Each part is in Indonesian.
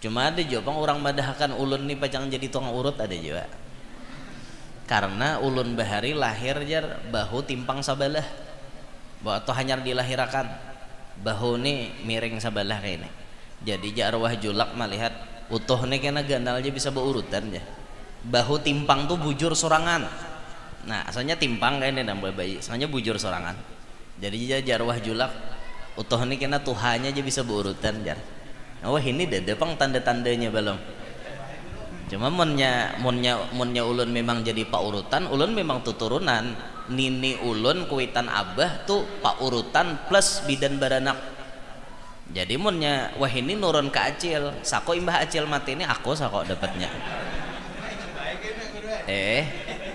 Cuma ada juga orang madahkan ulun nih pacang jadi tukang urut ada juga. Karena ulun bahari lahir jar bahu timpang sabalah. Atau hanya dilahirakan bahu nih miring sabalah kayak ini. Jadi jar arwah julak melihat utuh nih kena gandal aja bisa berurutan ya. Bahu timpang tuh bujur sorangan. Nah asalnya timpang kayak ini nambah bayi, asalnya bujur sorangan. Jadi jar arwah julak utuh nih kena tuhanya aja bisa berurutan jar. Oh ini dedepang tanda-tandanya belum. Cuma munnya ulun memang jadi pak urutan, ulun memang tuturunan. Nini ulun kuitan abah tuh pak urutan plus bidan baranak. Jadi munnya wah ini nurun ke acil, sako imbah acil mati ini aku sako dapatnya.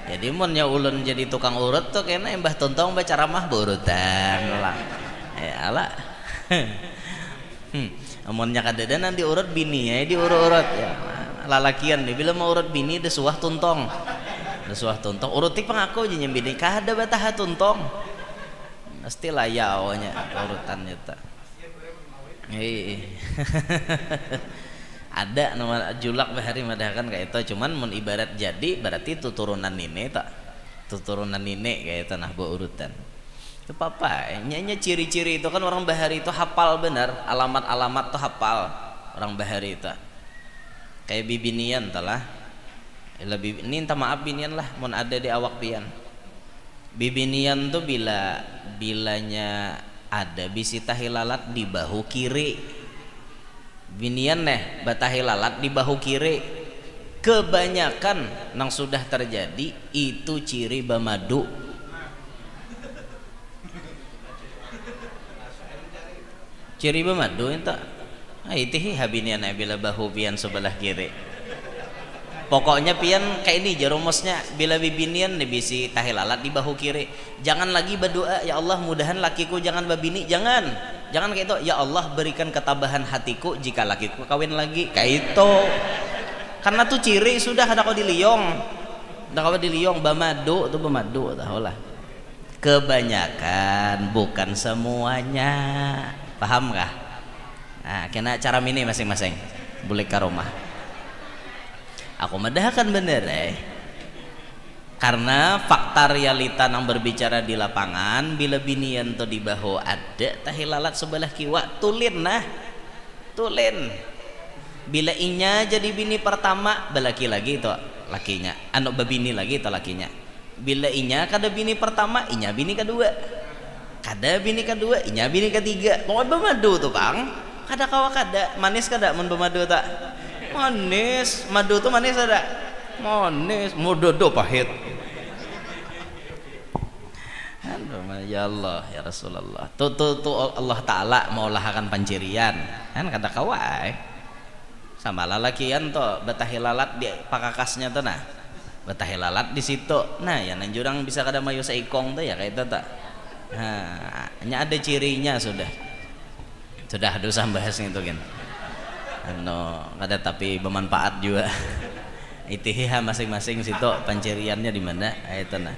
Jadi munnya ulun jadi tukang urut tuh kena imbah tontong baca ramah berurutan lah. Alah. Amunnya kadedanan diurut bini ya diurut-urut ya lalakian nih bila mau urut bini desuah tuntong uruti pengaku aja nyembini kada batah tuntong pasti layawnya urutannya tak ada nama julak bahari madahkan kayak itu cuman mun ibarat jadi berarti tuturunan ini tak tuturunan ini kayak tanah bawa urutan itu apa nyanyi ciri-ciri itu kan orang bahari itu hafal benar alamat-alamat tuh hafal orang bahari itu kayak bibinian telah lebih ini minta maaf binian lah mun ada di awak pian bibinian tuh bilanya ada bisi tahilalat di bahu kiri binian batahilalat di bahu kiri kebanyakan nang sudah terjadi itu ciri bamadu. Ciri bamadu itu itihi habinian bila bahu pian sebelah kiri pokoknya pian kayak ini jarumusnya bila bibinian bisi tahilalat di bahu kiri jangan lagi berdoa ya Allah mudahan lakiku jangan babini jangan kayak itu ya Allah berikan ketabahan hatiku jika lakiku kawin lagi kayak itu karena tuh ciri sudah ada kau diliong bamadu tuh bamadu tahu lah kebanyakan bukan semuanya paham kah? Nah, kena cara mini masing-masing boleh ke rumah aku medahkan bener karena fakta realita yang berbicara di lapangan bila binian to di bahu ada tahilalat sebelah kiwa tulin bila inya jadi bini pertama belaki lagi itu lakinya anak babini lagi itu lakinya bila inya kada bini pertama inya bini kedua kada bini kedua inya bini ketiga pokoknya bemadu tuh Kang kada kawa kada manis kada mun bemadu tak manis madu tuh manis ada manis mudodo pahit aduh ya Allah ya Rasulullah tuh Allah Ta'ala mau lahakan pancirian kan kada kawa sama lalakian tuh batahilalat di pakakasnya tuh nah batahilalat di situ nah ya nanjurang bisa kada mayu saikong tuh ya kayak itu tak nah, hanya ada cirinya sudah usah bahas itu kan ada tapi bermanfaat juga itiha masing-masing situ panciriannya di mana itu nah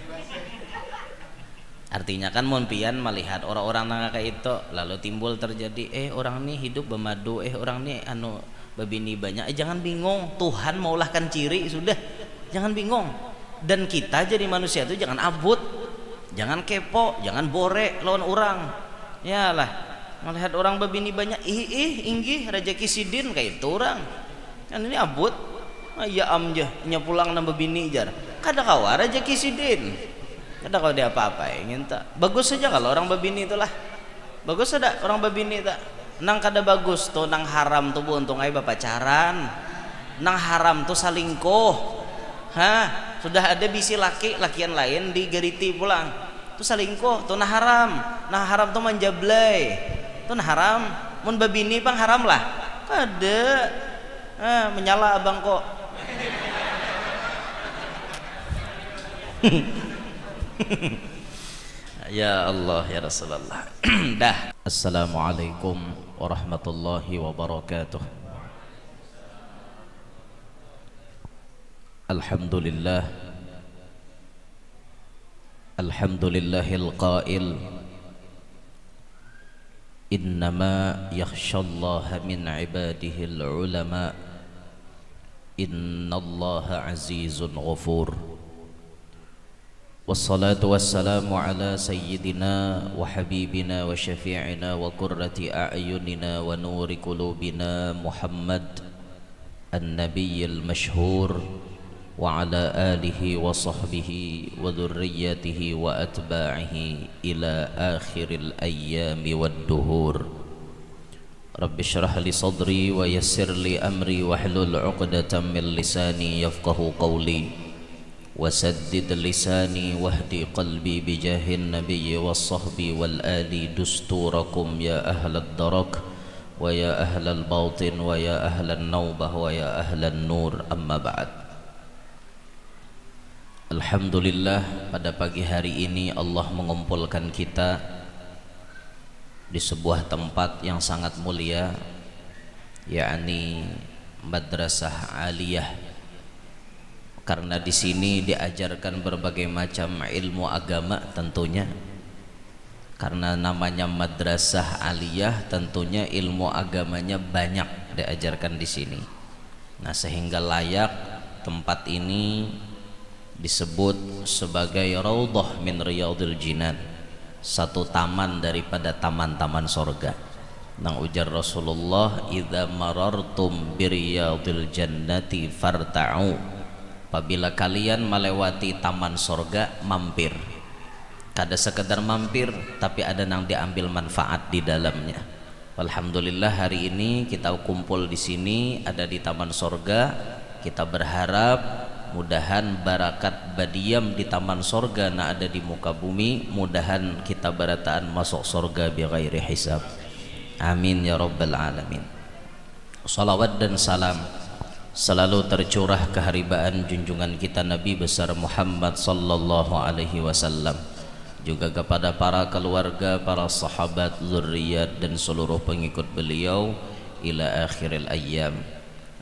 artinya kan mun pian melihat orang-orang nang kayak itu lalu timbul terjadi orang nih hidup bermadu orang nih babini banyak jangan bingung Tuhan maulahkan ciri sudah jangan bingung dan kita jadi manusia itu jangan abut jangan kepo jangan bore lawan orang ya lah melihat orang babini banyak inggih rezeki sidin kayak itu orang kan ini abut ya amjah nya pulang nambah bini jar kada kawa rezeki sidin kada kawa dia apa-apa ingin tak bagus saja kalau orang babini itulah bagus ada orang babini tak nang kada bagus tuh nang haram tuh untung ay pacaran nang haram tuh salingkuh sudah ada bisi lakian lain digeriti pulang tuh salingkuh tuh nah haram tuh manjablay tuh nah haram mun babini bang haram lah kada menyala abang kok ya Allah ya Rasulullah dah assalamualaikum warahmatullahi wabarakatuh alhamdulillah alhamdulillahil qail Innama yakhshallaha min ibadihil ulama. Innallaha azizun ghafur. Wassalatu wassalamu ala sayyidina wa habibina wa syafi'ina wa qurrati a'yunina wa nuri qulubina Muhammad an-nabiyyil mashhur wa ala alihi wa sahbihi wa dhurriyyatihi wa atba'ihi ila akhiril ayyami wad duhur. Rabbi syrah li sadri wa yassir li amri wahlul 'uqdatam min lisani yafqahu qawli wasaddid lisani wahdi qalbi bijahin nabiyyi was sahbi wal ali dusturakum ya ahlad darak wa ya ahlal batin wa ya ahlan naubah wa ya ahlan nur, amma ba'd. Alhamdulillah, pada pagi hari ini Allah mengumpulkan kita di sebuah tempat yang sangat mulia, yakni Madrasah Aliyah. Karena di sini diajarkan berbagai macam ilmu agama tentunya. Karena namanya Madrasah Aliyah, tentunya ilmu agamanya banyak diajarkan di sini. Nah, sehingga layak tempat ini disebut sebagai Raudhah min Riyadhil Jinan, satu taman daripada taman-taman sorga. Nang ujar Rasulullah, idza marartum biriyadil jannati farta'u. Apabila kalian melewati taman sorga, mampir. Kada sekedar mampir, tapi ada nang diambil manfaat di dalamnya. Alhamdulillah, hari ini kita kumpul di sini, ada di taman sorga. Kita berharap mudahan barakat badiam di taman sorga na ada di muka bumi, mudahan kita barataan masuk sorga bi ghairi hisab. Amin ya rabbal alamin. Salawat dan salam selalu tercurah keharibaan junjungan kita Nabi besar Muhammad sallallahu alaihi wasallam, juga kepada para keluarga, para sahabat, zurriyat dan seluruh pengikut beliau ila akhiril ayyam.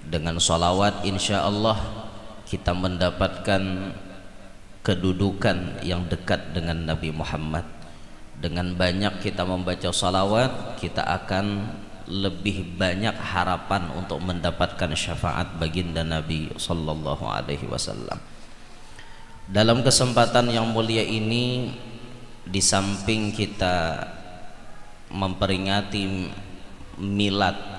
Dengan salawat insyaallah kita mendapatkan kedudukan yang dekat dengan Nabi Muhammad. Dengan banyak kita membaca salawat, kita akan lebih banyak harapan untuk mendapatkan syafaat baginda Nabi sallallahu alaihi wasallam. Dalam kesempatan yang mulia ini, di samping kita memperingati milad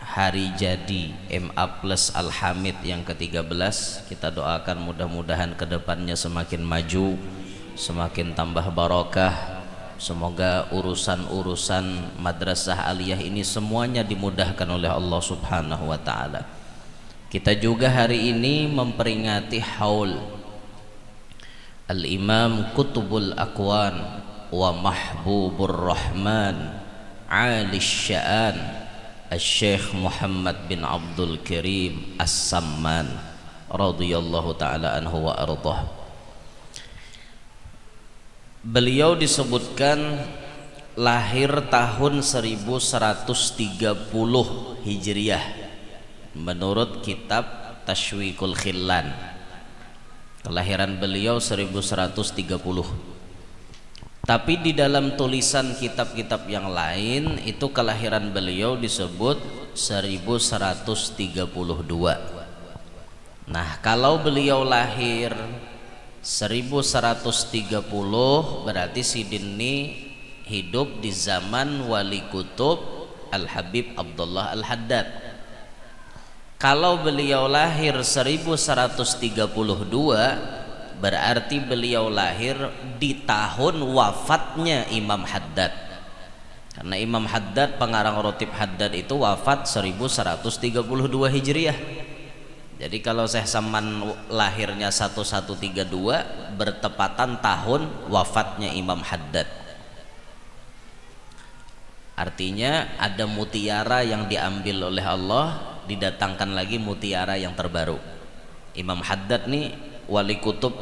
hari jadi MA Plus Al-Hamid yang ke-13, kita doakan mudah-mudahan kedepannya semakin maju, semakin tambah barokah. Semoga urusan-urusan Madrasah Aliyah ini semuanya dimudahkan oleh Allah Subhanahu wa ta'ala. Kita juga hari ini memperingati haul Al-Imam Qutbul Aqwan wa Mahbubur Rahman Ali Sya'an Al-Syekh Muhammad bin Abdul Karim As-Samman radhiyallahu ta'ala anhu wa ardhah. Beliau disebutkan lahir tahun 1130 Hijriah menurut kitab Tashwiqul Khillan. Kelahiran beliau 1130. Tapi di dalam tulisan kitab-kitab yang lain itu kelahiran beliau disebut 1132. Nah, kalau beliau lahir 1130 berarti Sidin ini hidup di zaman Wali Kutub Al-Habib Abdullah Al-Haddad. Kalau beliau lahir 1132 berarti beliau lahir di tahun wafatnya Imam Haddad. Karena Imam Haddad, pengarang Rotib Haddad itu wafat 1132 Hijriah. Jadi kalau Syekh Samman lahirnya 1132 bertepatan tahun wafatnya Imam Haddad. Artinya ada mutiara yang diambil oleh Allah, didatangkan lagi mutiara yang terbaru. Imam Haddad nih wali kutub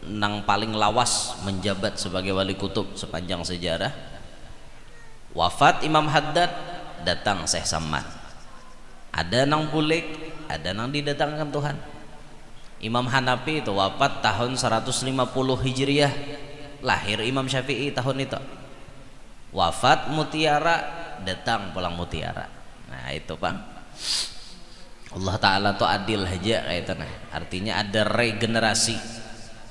nang paling lawas menjabat sebagai wali kutub sepanjang sejarah. Wafat Imam Haddad, datang Syekh Samman. Ada nang bulik, ada nang didatangkan Tuhan. Imam Hanafi itu wafat tahun 150 Hijriah, lahir Imam Syafi'i tahun itu. wafat mutiara, datang pulang mutiara. Nah itu Pak, Allah Ta'ala tuh adil aja kayak itu. Nah artinya ada regenerasi,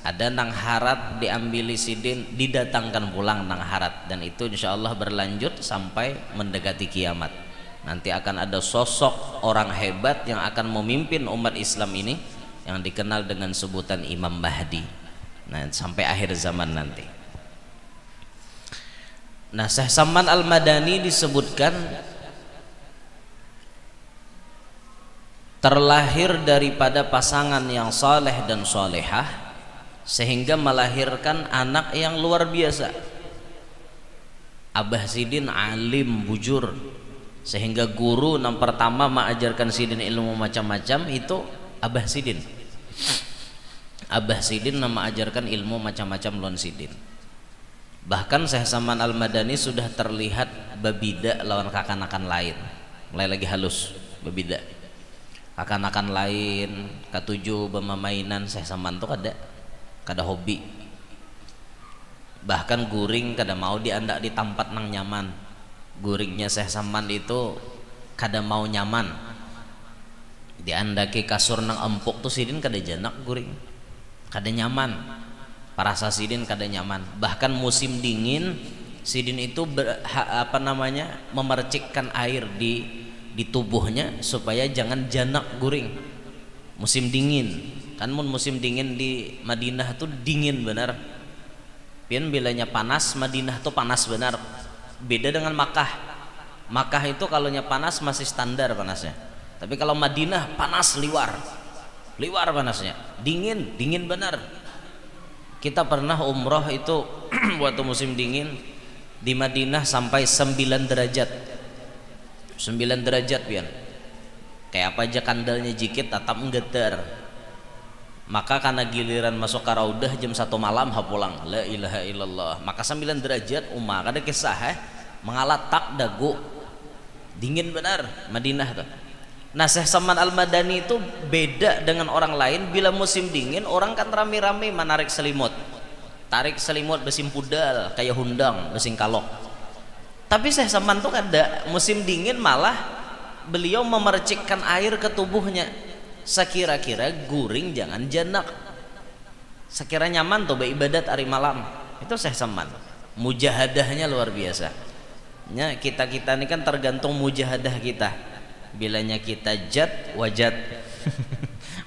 ada nang harat diambili sidin, didatangkan pulang nang harat, dan itu insya Allah berlanjut sampai mendekati kiamat. Nanti akan ada sosok orang hebat yang akan memimpin umat Islam ini, yang dikenal dengan sebutan Imam Mahdi. Nah sampai akhir zaman nanti. Nah Syekh Saman Al-Madani disebutkan terlahir daripada pasangan yang saleh dan solehah, sehingga melahirkan anak yang luar biasa. Abah Sidin alim bujur, sehingga guru yang pertama mengajarkan Sidin ilmu macam-macam itu Abah Sidin. Abah Sidin nama ajarkan ilmu macam-macam lawan Sidin. Bahkan Syekh Saman Al-Madani sudah terlihat babida lawan kakanakan lain, mulai lagi halus babida. Kakanakan lain katuju bermainan, Syekh Saman tuh kada hobi. Bahkan guring kada mau diandak di tempat nang nyaman. Guringnya Syekh Saman itu kada mau nyaman, diandaki kasur nang empuk tuh Sidin kada janak guring, kada nyaman. Parasa Sidin kada nyaman. Bahkan musim dingin Sidin itu memercikkan air di tubuhnya supaya jangan janak guring. Musim dingin kan, musim dingin di Madinah tuh dingin benar. Pian bilanya panas, Madinah tuh panas benar. Beda dengan Makkah. Makkah itu kalaunya panas masih standar panasnya, tapi kalau Madinah panas liwar panasnya, dingin benar. Kita pernah umroh itu waktu musim dingin di Madinah sampai 9 derajat. 9 derajat pian. Kayak apa aja kandalnya jikit tetap nggeter. Maka karena giliran masuk ke Raudah jam 1 malam pulang. La ilaha illallah. Maka 9 derajat umma kada kisah mengalatak dagu. Dingin benar Madinah tuh. Nah Syekh Saman Al-Madani itu beda dengan orang lain. Bila musim dingin orang kan rame-rame menarik selimut, tarik selimut besim pudal kayak hundang besing kalok. Tapi Syekh Saman tuh kada, musim dingin malah beliau memercikkan air ke tubuhnya. Sekira-kira guring jangan janak, sekira nyaman tuh beribadat hari malam. Itu Syekh Saman, mujahadahnya luar biasa. Ya, kita ini kan tergantung mujahadah kita. Bilanya kita jad wajad,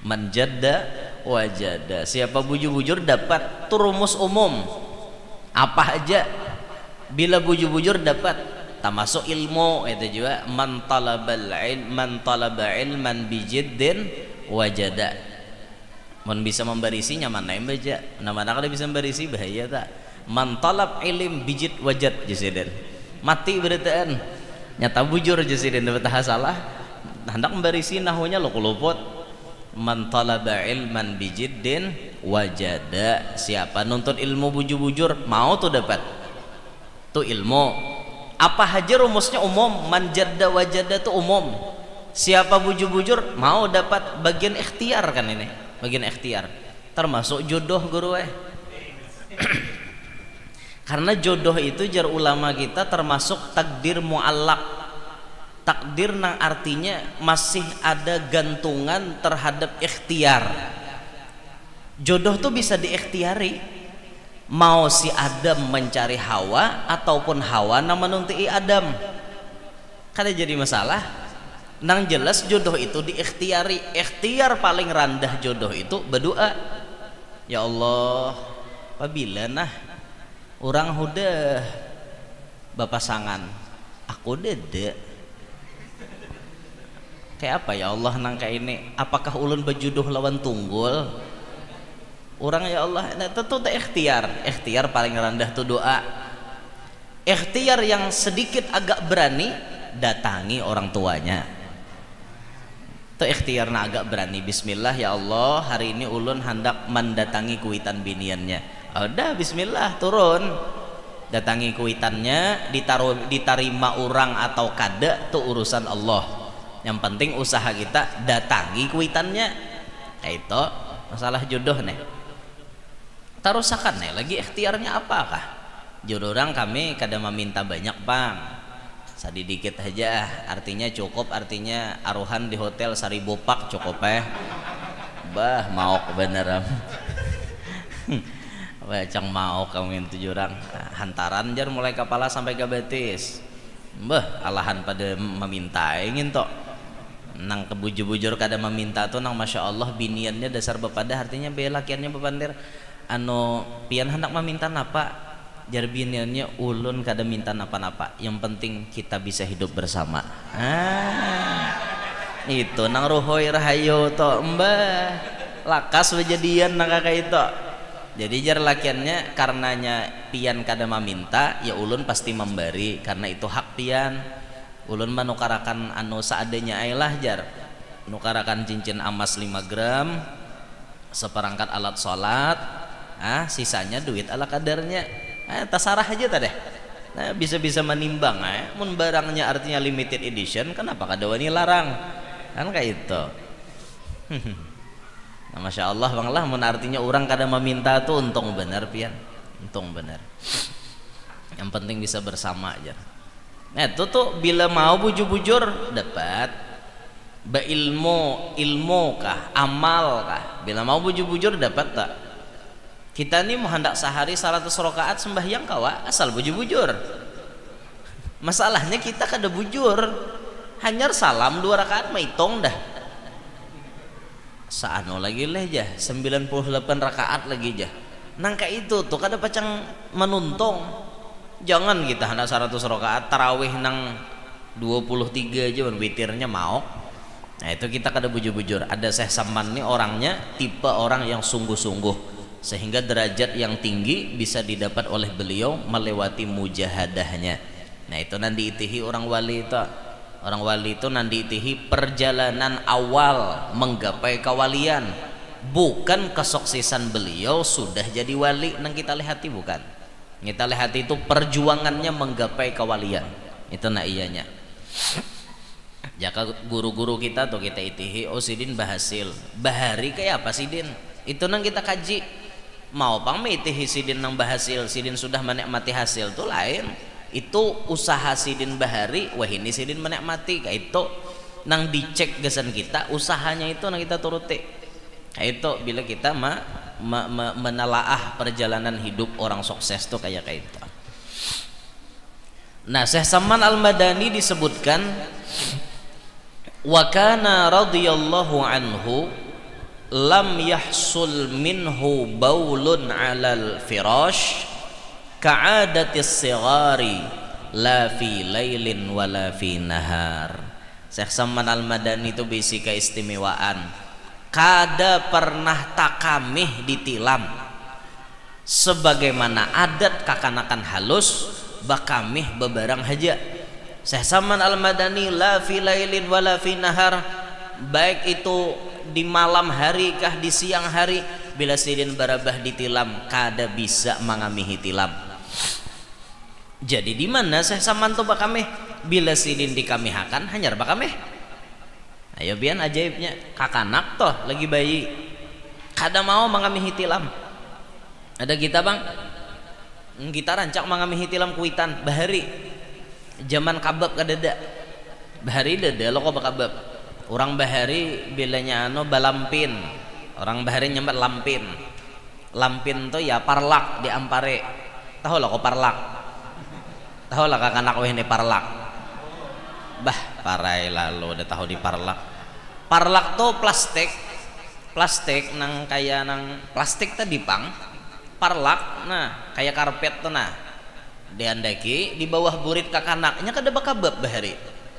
manjadda wajada. Siapa bujur-bujur dapat, tuh rumus umum. Apa aja bila bujur-bujur dapat, termasuk ilmu itu juga. Man talaba ilman bijiddin wajada. Mun bisa membarisi nyaman naim baca. Nama kada bisa membarisi bahaya tak. Man talab ilim bijid wajad jasiden. Mati beritaan. Nyata bujur jasiden dapat salah. Hendak membarisi nahunya lo kuluput. Man talaba ilman bijiddin wajada. Siapa nuntut ilmu bujur-bujur mau tuh dapat. Tuh ilmu. Apa aja rumusnya umum. Man jadda wajada tuh umum. Siapa bujur-bujur mau dapat. Bagian ikhtiar kan ini, bagian ikhtiar. Termasuk jodoh guru karena jodoh itu jar ulama kita termasuk takdir muallak. Takdir nang artinya masih ada gantungan terhadap ikhtiar. Jodoh tuh bisa diikhtiari. Mau si Adam mencari Hawa ataupun Hawa nama menunti Adam, kada jadi masalah. Nang jelas jodoh itu diikhtiari. Ikhtiar paling rendah jodoh itu berdoa. Ya Allah, apabila nah orang udah bapasangan, aku dede kayak apa ya Allah nang kayak ini, apakah ulun berjodoh lawan tunggul orang ya Allah. Nah, tentu ikhtiar. Ikhtiar paling rendah tuh doa. Ikhtiar yang sedikit agak berani, datangi orang tuanya. Tuh ikhtiar na agak berani. Bismillah ya Allah, hari ini ulun hendak mendatangi kuitan biniannya. Udah bismillah turun, datangi kuitannya, diterima orang atau kada tuh urusan Allah. Yang penting usaha kita datangi kuitannya. Itu masalah jodoh nih. Tarusakan nih lagi ikhtiarnya apakah? jodoh orang kami kada meminta banyak bang, sadikit aja, artinya cukup, artinya aruhan di hotel 1000 pak cukup bah mau beneran Wacang mau kamu itu jurang hantaran jar mulai kepala sampai ke betis bah alahan pada meminta ingin tok nang kebujur-bujur kada meminta tuh nang masya Allah biniannya dasar bepada artinya belakiannya bepandir anu pian hendak meminta napa jar biniannya ulun kada minta napa-napa yang penting kita bisa hidup bersama itu nang ruhoy rahayo to mbah lakas kejadian nang kakak itu jadi jar lakiannya karenanya pian kada meminta ya ulun pasti memberi karena itu hak pian ulun menukarakan anu seadanya ailah jar nukarakan cincin emas 5 gram seperangkat alat sholat sisanya duit ala kadarnya tasarah aja tadi nah bisa menimbang mun barangnya artinya limited edition kenapa kada wani larang kan kayak itu nah, masya Allah bang lah mun artinya orang kada meminta tuh untung bener pian untung bener yang penting bisa bersama aja nah itu tuh bila mau bujur-bujur dapat ilmu kah amal kah bila mau bujur-bujur dapat tak kita nih mau hendak sehari 100 rakaat sembahyang kawa asal bujur-bujur masalahnya kita kada bujur hanya salam 2 rakaat maitung dah saano lagi leh jah 98 rakaat lagi jah nangka itu tuh kada pacang menuntung jangan kita hendak 100 rakaat tarawih nang 23 aja witirnya mau nah itu kita kada bujur-bujur ada Syekh Saman nih orangnya tipe orang yang sungguh-sungguh sehingga derajat yang tinggi bisa didapat oleh beliau melewati mujahadahnya nah itu nanti itihi orang wali itu nanti itihi perjalanan awal menggapai kewalian bukan kesuksesan beliau sudah jadi wali nang kita lihati bukan kita lihati itu perjuangannya menggapai kewalian itu nak iyanya jaka guru-guru kita tuh kita itihi oh sidin bahasil bahari kayak apa sidin itu nang kita kaji mau pang itihi sidin nang bahasil sidin sudah menikmati hasil tuh lain itu usaha sidin bahari wah ini sidin menikmati kayak itu nang dicek gesan kita usahanya itu nang kita turuti kayak itu bila kita menelaah perjalanan hidup orang sukses tuh kayak itu nah Syekh Saman Al-Madani disebutkan wa kana radhiyallahu anhu lam yahsul minhu baulun alal firash ka'adatis sigari la fi lailin wala fi nahar Syekh Saman Al-Madani itu bisi keistimewaan kada pernah takamih ditilam sebagaimana adat kakanakan halus bakamih bebarang haja Syekh Saman Al-Madani la fi lailin wala fi nahar baik itu di malam hari kah di siang hari bila sidin barabah ditilam kada bisa mangamihi tilam jadi di mana Syekh Saman tuh bakameh bila sidin dikamihakan hanyar bakameh ayo bian ajaibnya kakanak toh lagi bayi kada mau mangamihi tilam ada kita bang kita rancak mangamihi tilam kuitan bahari zaman kabab kadada bahari dada lo kok bakabab orang bahari bilanya anu balampin orang bahari nyambat lampin tuh ya parlak di Ampare tahu lah kok parlak tahu lah kakanak weh ini parlak bah parai lalu udah tahu di parlak tuh plastik nang kayak nang plastik tadi pang parlak nah kayak karpet tuh nah diandaki di bawah burit kakanaknya kada bakabab bahari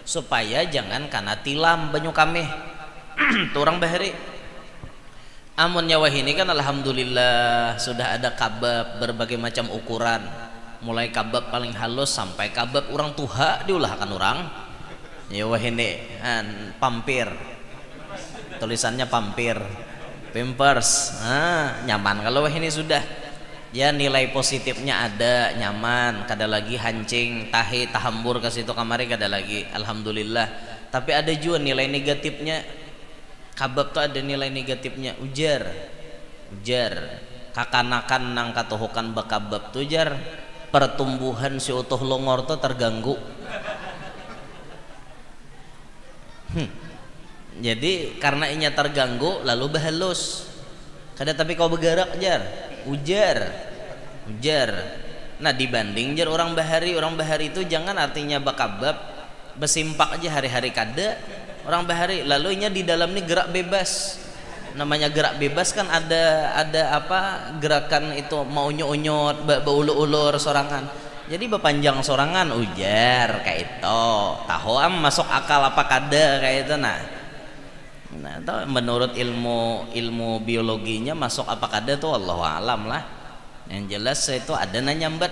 supaya jangan karena tilam banyu kami turang bahari amun nyawa ini kan alhamdulillah sudah ada kabab berbagai macam ukuran mulai kabab paling halus sampai kabab orang tuha diulahkan orang nyawa ini pampir tulisannya pampir pampers nyaman kalau ini sudah ya nilai positifnya ada nyaman kada lagi hancing tahi tahambur ke situ kamari kada lagi alhamdulillah tapi ada juga nilai negatifnya kabab tuh ada nilai negatifnya ujar kakanakan nang katuhukan bakabab tuh jar pertumbuhan si utuh longor tuh terganggu. Jadi karena inya terganggu lalu bahalus kada tapi kau bergerak jar ujar. Nah dibanding jar orang bahari itu jangan artinya bakabab besimpak aja hari-hari kada orang bahari lalu inya di dalam ini gerak bebas. Namanya gerak bebas kan ada apa gerakan itu mau nyonyot beulur-ulur sorangan. Jadi bepanjang sorangan ujar kayak itu tahu masuk akal apa kada kayak itu. Nah itu menurut ilmu biologinya masuk apa kada tuh Allahu alam lah. Yang jelas itu ada nyambat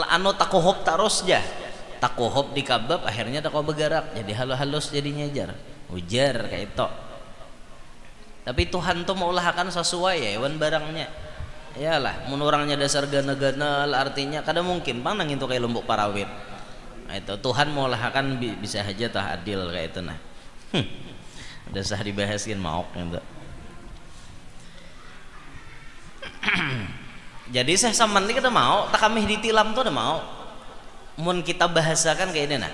anu takuhop terus aja takuhop di kabab akhirnya tak kau bergerak jadi halus jadinya ujar kayak itu. Tapi Tuhan tuh meulahkan sesuai ya hewan barangnya. Iyalah mun orangnya dasar gana-gana artinya kada mungkin pang nangin tuh kayak lombok parawit. Nah, itu Tuhan meulahkan bisa aja tah adil kayak itu nah. Udah sah dibahaskan mau gitu. Jadi saya sama ini kita mau tak kami ditilam tuh udah mau. Mun kita bahasakan kayak ini nah.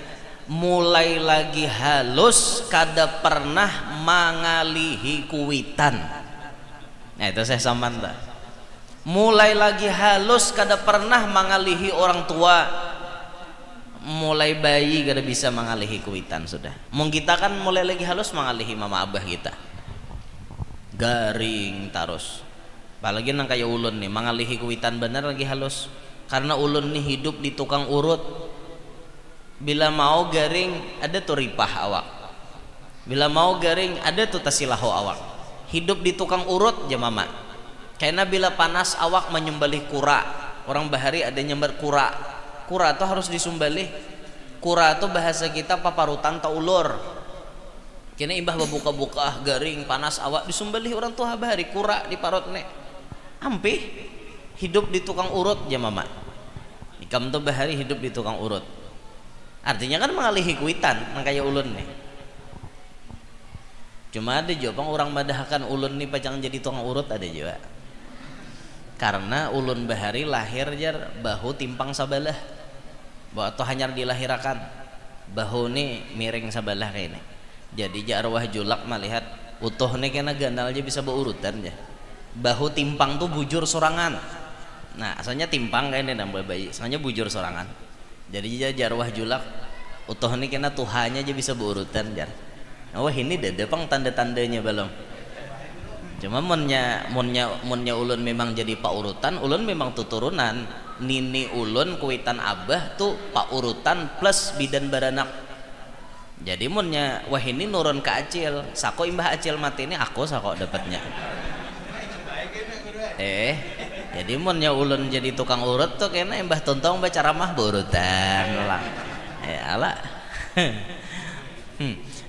Mulai lagi halus kada pernah mangalihi kuwitan. Nah itu saya sama tak. Mulai lagi halus kada pernah mangalihi orang tua. Mulai bayi kada bisa mengalihi kuitan sudah. Mung kita kan mulai lagi halus mengalihi mama abah kita. Garing terus. Apalagi nang kayak ulun nih mengalihi kuitan bener lagi halus. Karena ulun nih hidup di tukang urut. Bila mau garing ada tuh ripah awak. Bila mau garing ada tuh tasilahu awak. Hidup di tukang urut ya mama. Karena bila panas awak menyembelih kura. Orang bahari ada nyembar kura. Kura itu harus disumbalih. Kura itu bahasa kita paparutan atau ulur. Kini imbah buka-buka garing panas awak disumbalih orang tua bahari kura di parut nek. Ampih hidup di tukang urut ya mama. Ikam tuh bahari hidup di tukang urut. Artinya kan mengalihi kuitan nang kaya ulun nih. Cuma ada juga orang madahkan ulun nih pacang jadi tukang urut ada juga. Karena ulun bahari lahir jar bahu timpang sabalah. Atau hanya dilahirakan bahu nih miring sabalah kayak ini. Jadi arwah julak melihat utuh nih kena gandal aja bisa berurutan ya. Bahu timpang tuh bujur sorangan. Nah asalnya timpang kayak ini nambah bayi, asalnya bujur sorangan. Jadi arwah julak utuh nih kena tuhanya aja bisa berurutan jar. Oh ini dadapang tanda-tandanya belum. Cuma munnya ulun memang jadi pak urutan, ulun memang tuturunan. Nini ulun kuitan abah tuh pak urutan plus bidan baranak. Jadi munnya wah ini nurun ke acil, sako imbah acil mati ini aku sako dapatnya. Jadi munnya ulun jadi tukang urut tuh kena imbah tontong baca ramah berurutan lah. Alah.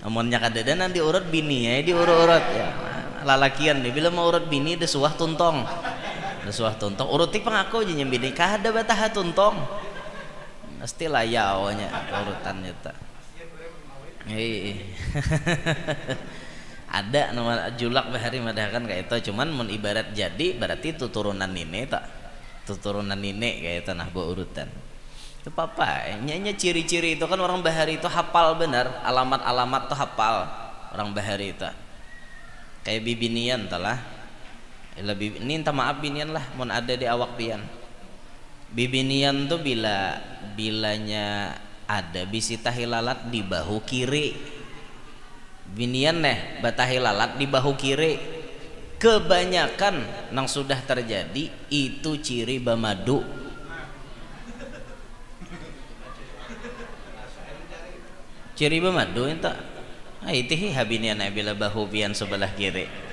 Munnya kadada nanti urut bini ya diurut-urut ya. Lalakian nih bila mau urut bini ada suah tuntong. Suah tuntong uruti pengaku aja nyembini kada batah tuntong pasti layawnya urutannya tak ada nama julak bahari madahkan kayak itu cuman mun ibarat jadi berarti tuturunan ini tak tuturunan ini kayak tanah bawa urutan itu apa nyanyi ciri-ciri itu kan orang bahari itu hafal benar alamat-alamat tuh hafal orang bahari itu kayak bibinian telah lebih ini minta maaf binian lah mun ada di awak pian bibinian tuh bilanya ada bisi tahilalat di bahu kiri binian neh batahilalat di bahu kiri kebanyakan nang sudah terjadi itu ciri bamadu ciri bamadu itu itu habinian bila bahu pian sebelah kiri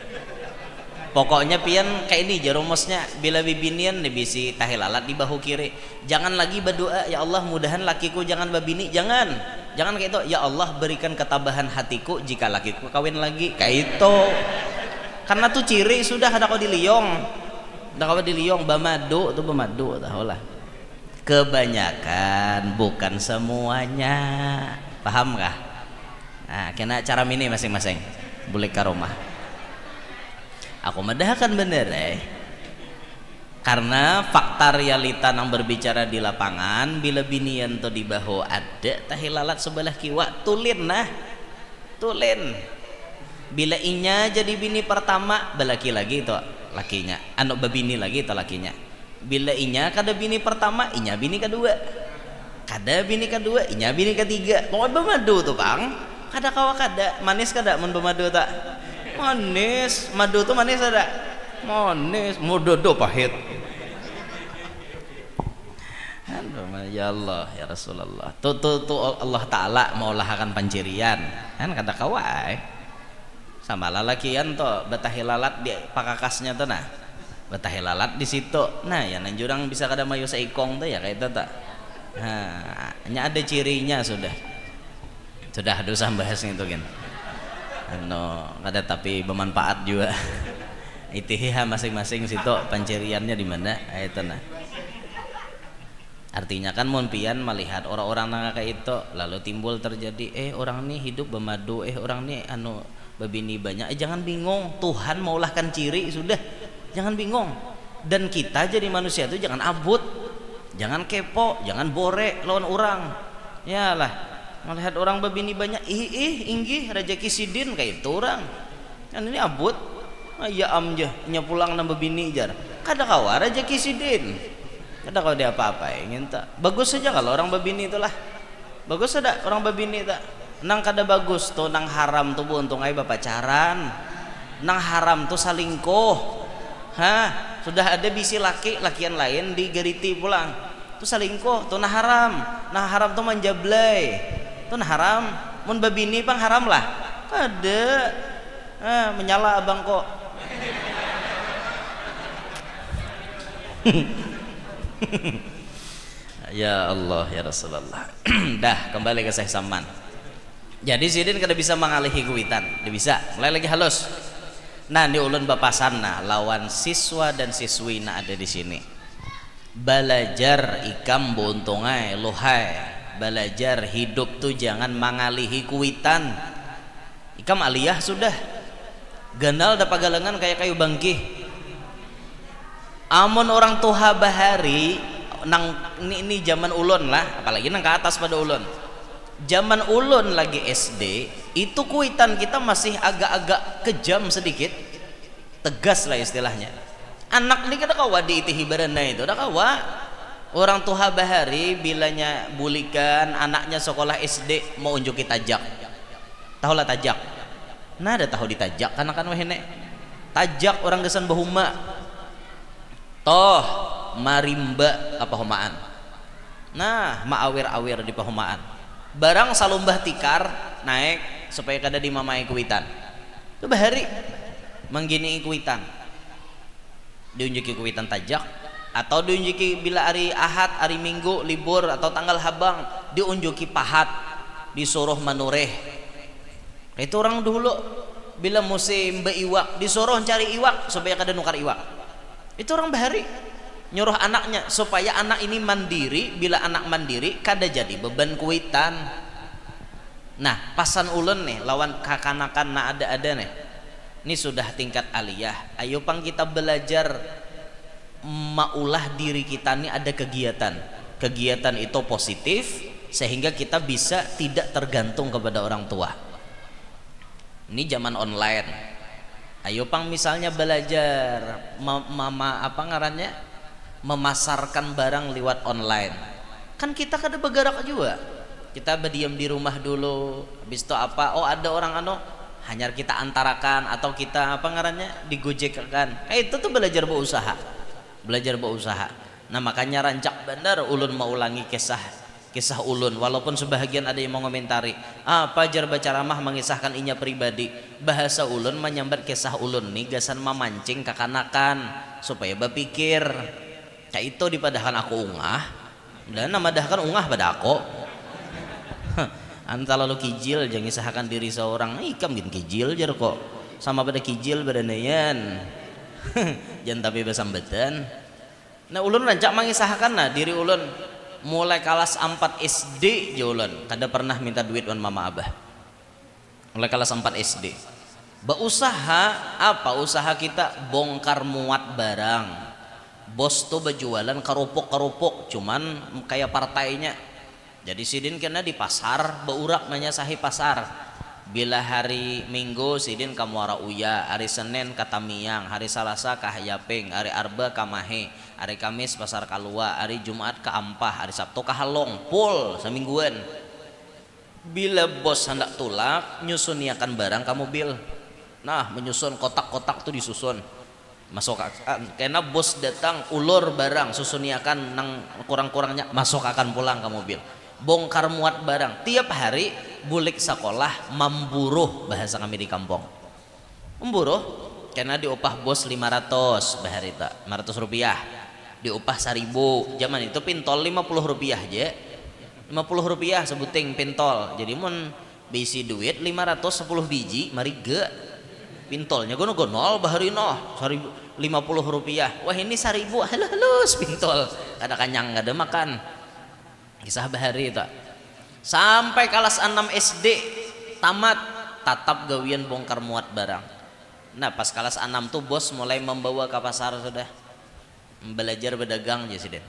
pokoknya pian kayak ini jarumusnya bila bibinian nih bisi tahilalat di bahu kiri jangan lagi berdoa ya Allah mudahan lakiku jangan babini jangan kayak itu ya Allah berikan ketabahan hatiku jika lakiku kawin lagi kayak itu karena tuh ciri sudah ada kau diliong bamadu tuh bamadu tahu lah kebanyakan bukan semuanya paham kah nah kena cara ini masing-masing boleh karomah aku madahkan bener karena fakta realita yang berbicara di lapangan bila binian to di bahu ada tahilalat sebelah kiwa tulin nah tulin bila inya jadi bini pertama belaki lagi itu lakinya anu babini lagi itu lakinya bila inya kada bini pertama inya bini kedua kada bini kedua inya bini ketiga mau bermadu tuh Kang kada kawa kada manis kada mun bermadu tak manis madu tuh manis ada manis mudodo pahit. Aduh, ya Allah ya Rasulullah tuh Allah Ta'ala mau lahakan pancirian kan kata kawai sama lalakian tuh batahilalat di pakakasnya tuh nah batahilalat di situ nah ya nanjurang bisa kada mayu saikong tuh ya kayak itu tak nah hanya ada cirinya sudah dosa bahas itu kan no kada tapi bermanfaat juga itiha masing-masing situ panciriannya di mana itu nah artinya kan mun pian melihat orang-orang nang kayak itu lalu timbul terjadi orang nih hidup bermadu orang nih anu babini banyak jangan bingung Tuhan maulahkan ciri sudah jangan bingung dan kita jadi manusia itu jangan abut jangan kepo jangan borek lawan orang ya lah melihat orang babini banyak inggih rezeki sidin kayak itu orang kan ini abut ya amjah nya pulang nang babini jar kada kawa rezeki sidin kada kau dia apa-apa ingin tak bagus saja kalau orang babini itulah bagus ada orang babini tak nang kada bagus tuh nang haram tuh untung ay pacaran nang haram tuh salingkuh sudah ada bisi lakian lain digeriti pulang tuh salingkuh tuh nah haram tuh manjablay tuh nah haram mun babini pang haram lah kada menyala abang kok ya Allah ya Rasulullah dah kembali ke Syekh Saman jadi sidin kada bisa mengalihi kuitan dia bisa mulai lagi halus nah di ulun bapasana lawan siswa dan siswi na ada di sini belajar ikam buntungai lohai belajar hidup tuh jangan mengalihi kuitan ikam aliyah sudah ganal dapat galengan kayak kayu bangkih amun orang tuha bahari nang ini zaman ulun lah apalagi nang ke atas pada ulun zaman ulun lagi SD itu kuitan kita masih agak-agak kejam sedikit tegas lah istilahnya anak ini kada kawa diitihi baranda itu dah kawa orang tuha bahari bilanya bulikan anaknya sekolah SD mau unjuki tajak tahu lah tajak nah ada tahu ditajak karena kan wehene tajak orang gesan bahuma toh marimba apa homaan nah maawir-awir di pahomaan barang salumbah tikar naik supaya kada dimamai kuitan itu bahari menggini kuitan diunjuki kuitan tajak atau diunjuki bila hari Ahad hari Minggu libur atau tanggal habang diunjuki pahat disuruh manureh itu orang dulu bila musim beiwak disuruh cari iwak supaya kada nukar iwak itu orang bahari nyuruh anaknya supaya anak ini mandiri bila anak mandiri kada jadi beban kuitan nah pasan ulun nih lawan kakanakan na ada nih ini sudah tingkat aliyah ayo pang kita belajar maulah diri kita nih ada kegiatan itu positif sehingga kita bisa tidak tergantung kepada orang tua ini zaman online ayo pang misalnya belajar apa ngarannya memasarkan barang lewat online kan kita kada bergerak juga kita berdiam di rumah dulu habis itu apa ada orang hanya kita antarakan atau kita apa ngarannya digojekkan itu tuh belajar berusaha nah makanya rancak benar ulun mau ulangi kisah ulun walaupun sebahagian ada yang mau komentari pajar baca ramah mengisahkan inya pribadi bahasa ulun menyambat kisah ulun nih gasan memancing kakanakan supaya berpikir kayak itu dipadahkan aku ungah dan namadahkan ungah pada aku antara lalu kijil jangan isahkan diri seorang ikam gin kijil jar kok sama pada kijil pada nayan jangan tapi besambetan nah ulun rancak mengisahkan nah diri ulun mulai kelas 4 SD ulun kada pernah minta duit wan mama abah mulai kelas 4 SD berusaha apa usaha kita bongkar muat barang bos tuh berjualan kerupuk cuman kayak partainya. Jadi sidin kena di pasar beurak nanya sahi pasar. Bila hari Minggu sidin ka Muara Uya, hari Senin ka Tamiang, hari Salasa ka Hayaping, hari Arba ka Mahe, hari Kamis pasar Kalua, hari Jumat ka Ampah, hari Sabtu ka Halong, full semingguan. Bila bos hendak tulak nyusuniakan barang ka mobil. Nah, menyusun kotak-kotak tuh disusun. Masuk karena bos datang ulur barang susuniakan nang kurang-kurangnya masuk akan pulang ke mobil. Bongkar muat barang tiap hari bulik sekolah memburuh bahasa kami di kampung. Memburuh karena diupah bos 500 bahari tak 500 rupiah, diupah 1000. Zaman itu pintol 50 rupiah aja, 50 rupiah sebuting pintol. Jadi mun bisi duit 510 biji mari ge pintolnya gono-gonol bahari noh 50 rupiah. Wah ini 1000 halus pintol ada kanyang ada makan. Kisah bahari itu sampai kelas 6 SD tamat tatap gawian bongkar muat barang. Nah pas kelas 6 tuh bos mulai membawa ke pasar sudah belajar berdagang aja sih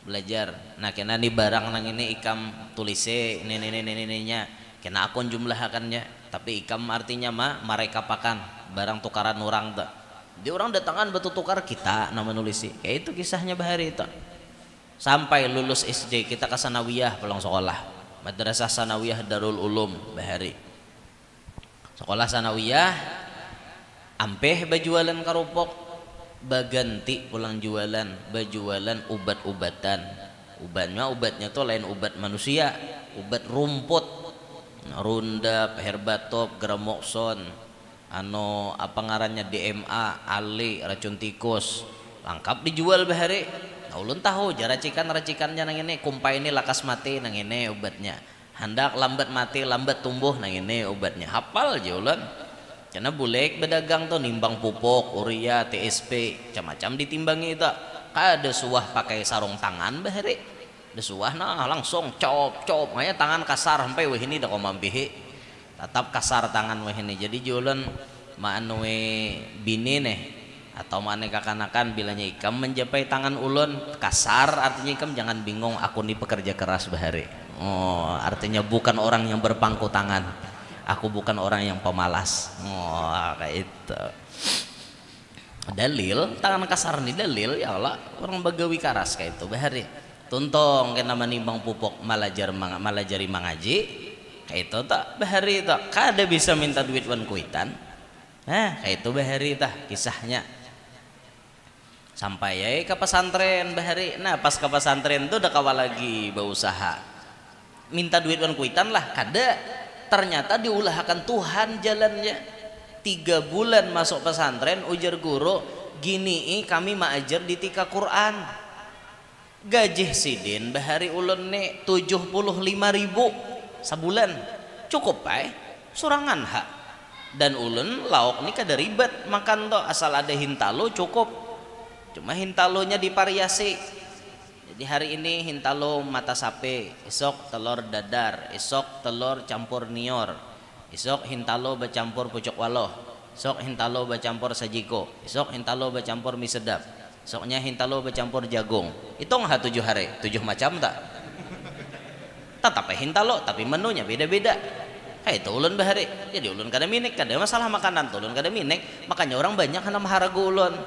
belajar. Nah kena nih barang nang ini ikam tulise ini nya kena akun jumlah akannya tapi ikam artinya mereka pakan barang tukaran orang tuh di orang datangan betul tukar kita nama nulisi kayak itu kisahnya bahari itu. Sampai lulus SD kita ke sanawiyah pulang sekolah madrasah sanawiyah Darul Ulum bahari sekolah sanawiyah ampeh bajualan kerupuk baganti pulang jualan bajualan ubat-ubatan ubatnya tuh lain ubat manusia ubat rumput rundap herbatop gramokson apa ngarannya DMA ali racun tikus lengkap dijual bahari. Ulun tahu racikannya nang ini kumpai ini lakas mati nang ini obatnya hendak lambat mati lambat tumbuh nang ini obatnya hafal aja ulun karena bulek bedagang tuh nimbang pupuk urea TSP macam-macam ditimbangi itu ada suah pakai sarung tangan bahari ada suah nah langsung cop makanya tangan kasar sampai wah ini dah komampihi tetap kasar tangan wah ini jadi jualan maanwe bini nih atau mana kakanakan bilanya ikam menjapai tangan ulun kasar artinya ikam jangan bingung aku nih pekerja keras bahari. Oh artinya bukan orang yang berpangku tangan, aku bukan orang yang pemalas. Oh kayak itu dalil tangan kasar nih dalil ya Allah orang bagawi karas kayak itu bahari tuntong kena menimbang pupuk malajari mangaji kayak itu tak bahari tak kada bisa minta duit wan kuitan. Nah kayak itu bahari tah kisahnya sampai ya ke pesantren bahari. Nah pas ke pesantren tuh udah kawal lagi berusaha minta duit wan kuitan lah kada ternyata diulahkan Tuhan jalannya 3 bulan masuk pesantren ujar guru gini kami maajar di tika Quran gaji sidin bahari ulun nih 75.000 sebulan cukup surangan hak dan ulun lauk nih kada ribet makan tuh asal ada hintalo cukup cuma hintalonya divariasi jadi hari ini hintalo mata sapi esok telur dadar esok telur campur nior esok hintalo bercampur pucuk waloh esok hintalo bercampur sajiko esok hintalo bercampur mie sedap esoknya hintalo bercampur jagung itu nggak 7 hari 7 macam tak tetap hintalo tapi menunya beda-beda kayak itu ulun bahari jadi ulun kada minik kada masalah makanan tuh ulun kada minik makanya orang banyak karena maharagu ulun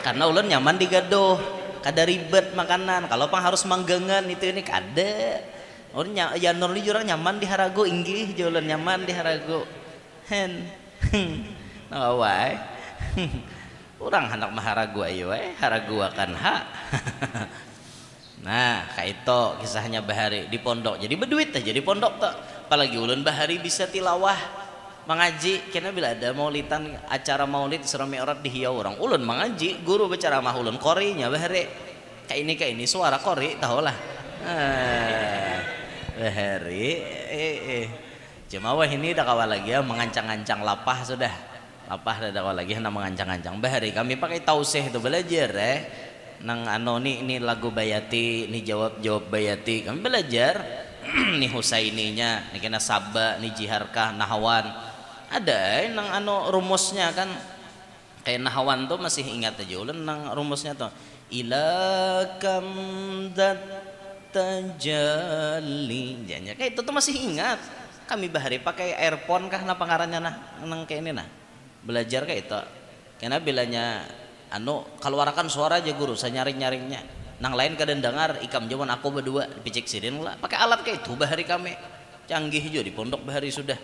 karena ulun nyaman di gaduh kada ribet makanan kalau pang harus manggengan itu ini kada ulun ya nurli jurang nyaman di haragu inggih ulun nyaman di haragu hen nawai orang hendak maharagu ayo haragu akan hak. Nah kayak itu kisahnya bahari di pondok jadi berduit aja di pondok tuh apalagi ulun bahari bisa tilawah mengaji kena bila ada maulidan acara maulid Isra Mi'raj di hiau orang ulun mengaji guru bicara mah ulun korinya bahari kayak ini suara kori tahu lah bahari cuma wah ini dah kawal lagi ya mengancang-ancang lapah sudah lapah dah kawal lagi hendak mengancang-ancang bahari kami pakai tausih itu belajar nang ini lagu Bayati ini jawab Bayati kami belajar nih Husaininya nih kena Sabah nih Jiharkah Nahwan ada nang rumusnya kan Kayak nahawan tuh masih ingat aja ulun nang rumusnya tuh ila kam tajalli janya kayak itu tuh masih ingat kami bahari pakai earphone kah napa ngarannya nah nang kayak ini nah belajar kayak itu karena bilanya anu keluarkan suara aja guru saya nyaring-nyaringnya nang lain kadang dengar ikam jaman aku berdua picik sidin lah pakai alat kayak itu bahari kami canggih juga di pondok bahari sudah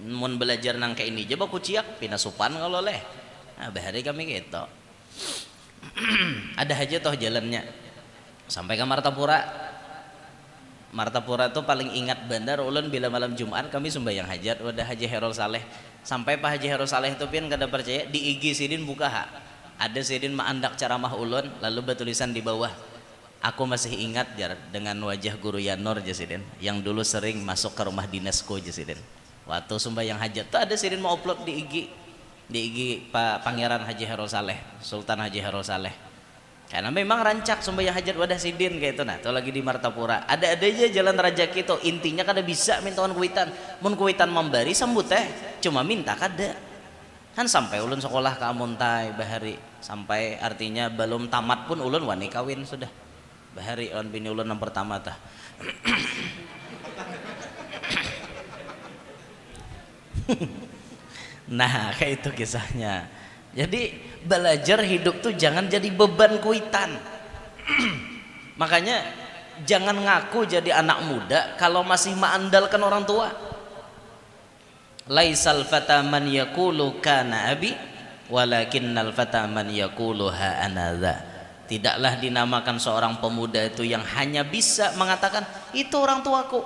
mun belajar nang kayak ini coba kuciak pinasupan kalau leh nah bahari kami kayak itu ada aja toh jalannya sampai ke Martapura. Martapura tuh paling ingat bandar ulun bila malam Jumat kami sembahyang hajat wadah Haji Herol Saleh sampai Pak Haji Herol Saleh itu pian kada percaya di IG sidin buka ha ada sidin maandak ceramah ulun lalu bertulisan di bawah aku masih ingat jar dengan wajah guru Yanor jasidin yang dulu sering masuk ke rumah dinasku jasidin waktu sembahyang hajat tuh ada sidin mau upload di IG Pak Pangeran Haji Herol Saleh Sultan Haji Herol Saleh karena memang rancak sembahyang hajat wadah sidin kayak itu nah tuh lagi di Martapura ada aja jalan rajaki itu intinya kada bisa mintaan kuitan mun kuitan memberi sambut cuma minta kada kan sampai ulun sekolah ke Amuntai bahari sampai artinya belum tamat pun ulun wani kawin sudah bahari on bini ulun yang pertama tah nah kayak itu kisahnya. Jadi belajar hidup tuh jangan jadi beban kuitan. Makanya jangan ngaku jadi anak muda kalau masih mengandalkan orang tua. Laisal fata man yaqulu kana abi walakinnal fata man yaqulu ha anadha. Tidaklah dinamakan seorang pemuda itu yang hanya bisa mengatakan itu orang tuaku,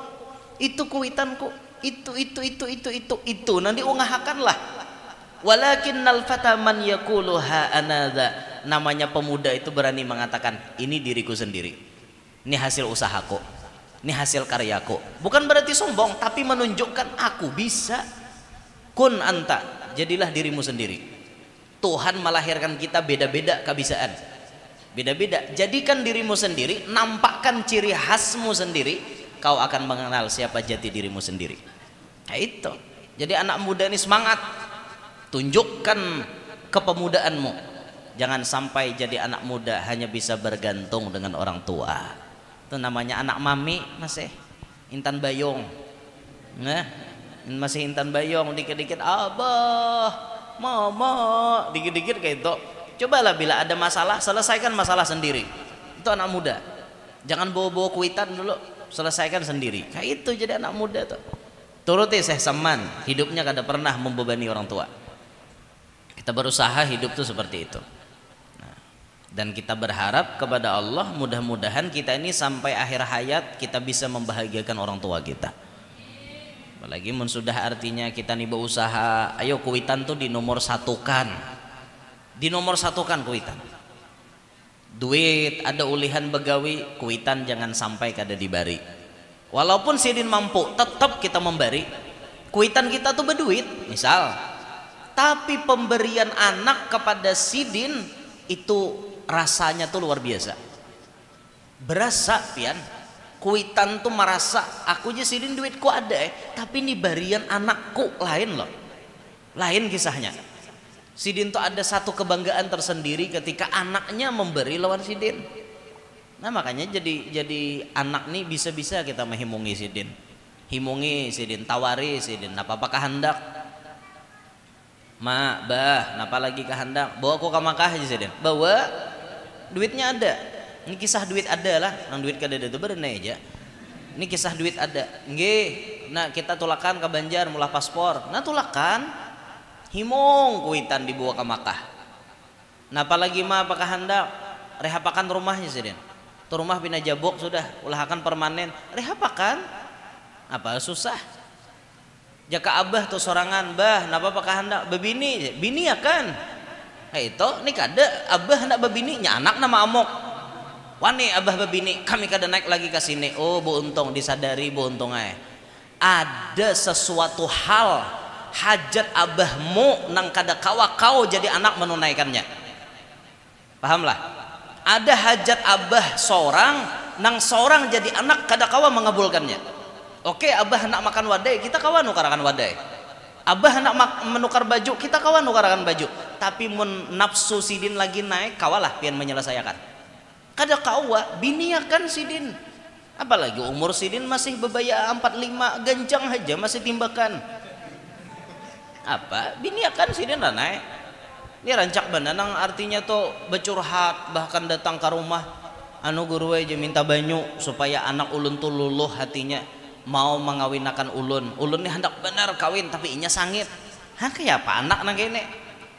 itu kuitanku, itu nanti ungahakanlah. Walakinnal fata man yaqulu ha anadha. Namanya pemuda itu berani mengatakan ini diriku sendiri, ini hasil usahaku, ini hasil karyaku. Bukan berarti sombong tapi menunjukkan aku bisa. Kun anta, jadilah dirimu sendiri. Tuhan melahirkan kita beda-beda kebiasaan, beda-beda. Jadikan dirimu sendiri, nampakkan ciri khasmu sendiri, kau akan mengenal siapa jati dirimu sendiri. Nah itu. Jadi anak muda ini semangat, tunjukkan kepemudaanmu. Jangan sampai jadi anak muda hanya bisa bergantung dengan orang tua. Itu namanya anak mami masih intan bayong. Nah, masih intan bayong dikit-dikit abah, mama, dikit-dikit kayak itu. Cobalah bila ada masalah selesaikan masalah sendiri. Itu anak muda. Jangan bawa-bawa kuitan dulu, selesaikan sendiri. Kayak itu jadi anak muda tuh. Turuti Syekh Saman, hidupnya kada pernah membebani orang tua. Kita berusaha hidup tuh seperti itu. Nah, dan kita berharap kepada Allah mudah-mudahan kita ini sampai akhir hayat kita bisa membahagiakan orang tua kita. Apalagi mun sudah artinya kita nih berusaha, ayo kuitan tuh di nomor satukan. Di nomor satukan kuitan. Duit ada ulihan begawi, kuitan jangan sampai kada dibari. Walaupun sidin mampu, tetap kita memberi. Kuitan kita tuh berduit, misal. Tapi pemberian anak kepada sidin itu rasanya tuh luar biasa. Berasa pian. Kuitan tuh merasa aku aja sidin duitku ada tapi ini barian anakku lain loh. Lain kisahnya. Sidin tuh ada satu kebanggaan tersendiri ketika anaknya memberi lawan sidin. Nah makanya jadi anak nih bisa-bisa kita menghimungi sidin. Himungi sidin, tawari sidin, apa-apa hendak. Ma, bah, napa lagi kehendak? Bawa aku ke Makkah aja sidin. Bawa duitnya ada. Ini kisah duit ada lah, nang duit kada ada itu berenai aja. Ini kisah duit ada. Nggih, nah kita tulakan ke Banjar mulah paspor. Nah tulakan, himung kuitan dibawa ke Makkah. Nah apalagi mah apakah hendak rehapakan rumahnya sidin. Tuh rumah bina jabok sudah, ulahakan permanen. Rehapakan, apa susah? Jaka abah tuh sorangan, bah, napa apakah hendak bebini, bini ya kan? Hey itu, ini kada abah hendak bebini, nya anak nama amok. Wani abah babini kami kada naik lagi ke sini. Oh Bu Untung disadari Bu Untung ada sesuatu hal hajat abahmu nang kada kawa kau jadi anak menunaikannya. Pahamlah. Ada hajat abah seorang nang seorang jadi anak kada kawa mengabulkannya. Oke abah nak makan wadai kita kawa nukarakan wadai. Abah hendak menukar baju, kita kawan nukarkan baju. Tapi mun nafsu sidin lagi naik, kawalah pian menyelesaikan. Kada kawa biniakan sidin. Apalagi umur sidin masih bebaya 45, gancang aja masih timbakan. Apa? Biniakan sidin lah naik. Ini rancak bananang artinya tuh bercurhat, bahkan datang ke rumah anu guru aja minta banyu supaya anak ulun tuh luluh hatinya mau mengawinakan ulun. Ulun ini hendak benar kawin tapi inya sangit. Hah kayak apa anak nang kene?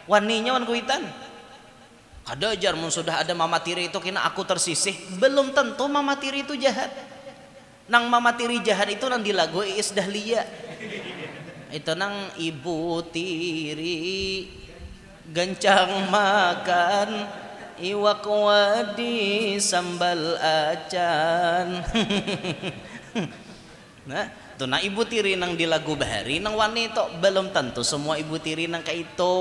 Waninya wan kuitan. Kada ajar mun sudah ada mama tiri itu kena aku tersisih. Belum tentu mama tiri itu jahat. Nang mama tiri jahat itu nang di lagu Iis Dahlia. Itu nang ibu tiri gancang makan iwak wadi sambal acan. Nah, tuh nah ibu tiri nang di lagu bahari nang wanita belum tentu semua ibu tiri nang kayak itu.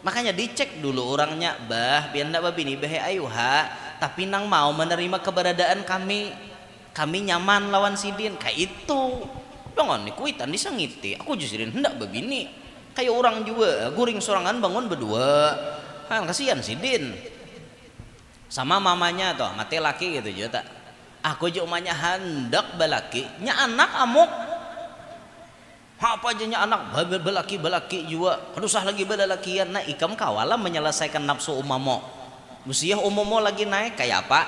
Makanya dicek dulu orangnya, bah biar ndak babini bah ayo ha, tapi nang mau menerima keberadaan kami nyaman lawan sidin kayak itu. Jangan nih kuitan disangiti, aku justru hendak babini kayak orang juga guring sorangan bangun berdua, kan kasihan sidin sama mamanya toh mati laki gitu juga tak. Aku juga umanya hendak balaki nya anak amuk apa aja nya anak balaki juga usah lagi balalakian. Nah ikam kawalah menyelesaikan nafsu umamo musiah umamo lagi naik kayak apa.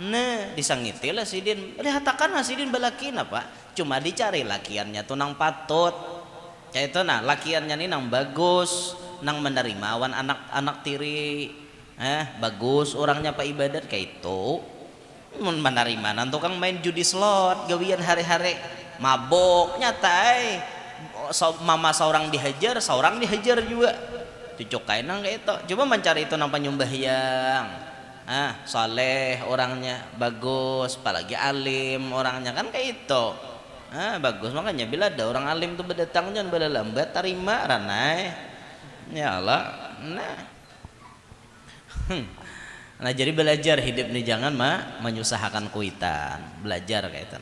Nah disangiti lah sidin lihatakan sidin balakin apa cuma dicari lakiannya tuh nang patut kayak itu. Nah lakiannya nih nang bagus nang menerima awan anak tiri bagus orangnya pak ibadat kayak itu. Menerima nan tukang main judi slot gawian hari-hari mabok nyatai mama seorang dihajar juga dicokain nang kayak itu. Coba mencari itu nang penyembahyang soleh orangnya bagus apalagi alim orangnya kan kayak itu bagus. Makanya bila ada orang alim tuh berdatang jangan bela lambat terima ranai ya Allah. Nah jadi belajar hidup nih jangan menyusahkan kuitan belajar kayak itu.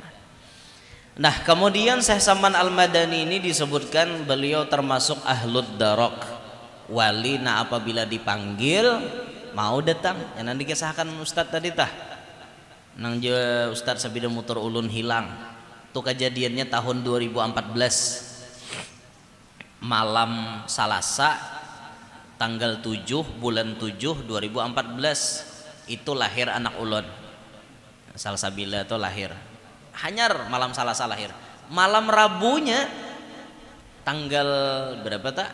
Nah kemudian Syekh Saman Al-Madani ini disebutkan beliau termasuk ahlud darok wali. Nah apabila dipanggil mau datang yang nanti kisahkan Ustadz tadi tah nang je Ustadz sabida motor ulun hilang tuh kejadiannya tahun 2014 malam Salasa tanggal 7 bulan 7 2014 itu lahir anak ulun Salsabila itu lahir hanyar malam Salasa lahir. Malam Rabunya tanggal berapa tak